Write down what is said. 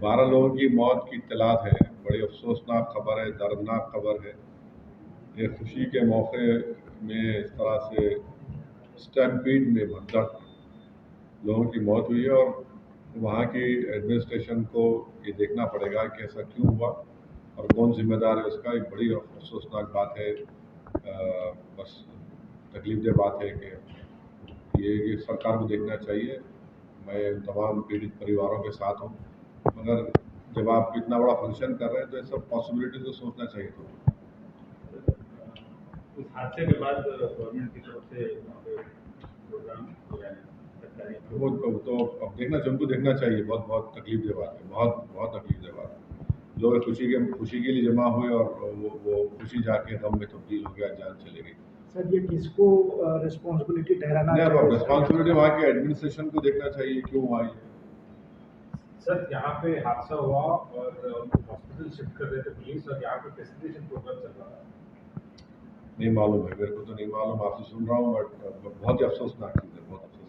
12 लोगों की मौत की इत्तलात है। बड़ी अफसोसनाक खबर है, दर्दनाक खबर है। ये खुशी के मौके में इस तरह से स्टैम्पीड में भगदड़ लोगों की मौत हुई है और वहाँ की एडमिनिस्ट्रेशन को ये देखना पड़ेगा कि ऐसा क्यों हुआ और कौन जिम्मेदार है उसका। एक बड़ी अफसोसनाक बात है। बस तकलीफदेह बात है कि ये सरकार को देखना चाहिए। मैं तमाम पीड़ित परिवारों के साथ हूँ, मगर जब आप इतना बड़ा फंक्शन कर रहे हैं तो ये सब पॉसिबिलिटी को सोचना चाहिए। तो इस हादसे के बाद गवर्नमेंट की तरफ से प्रोग्राम वो तो अब उनको देखना चाहिए। बहुत बहुत तकलीफदेह बात है, बहुत बहुत तकलीफदेह बात है। लोग खुशी के लिए जमा हुए और वो खुशी जाके गम में तब्दील हो गया, जान चली गई। सर, ये किसको रिस्पॉन्सिबिलिटी ठहराना नहीं, अब चाहिए? रिस्पॉन्सिबिलिटी वहाँ के एडमिनिस्ट्रेशन को देखना चाहिए क्यों हुआ ये। सर, यहाँ पे हादसा हुआ और उनको हॉस्पिटल शिफ्ट कर रहे थे पुलिस और यहाँ पे फेसिलिटेशन प्रोग्राम चल रहा था। नहीं मालूम है, मेरे को तो नहीं मालूम, आपसे सुन रहा हूँ। बट बहुत ही अफसोसनाक चीज़ है, बहुत अफसोसनाक।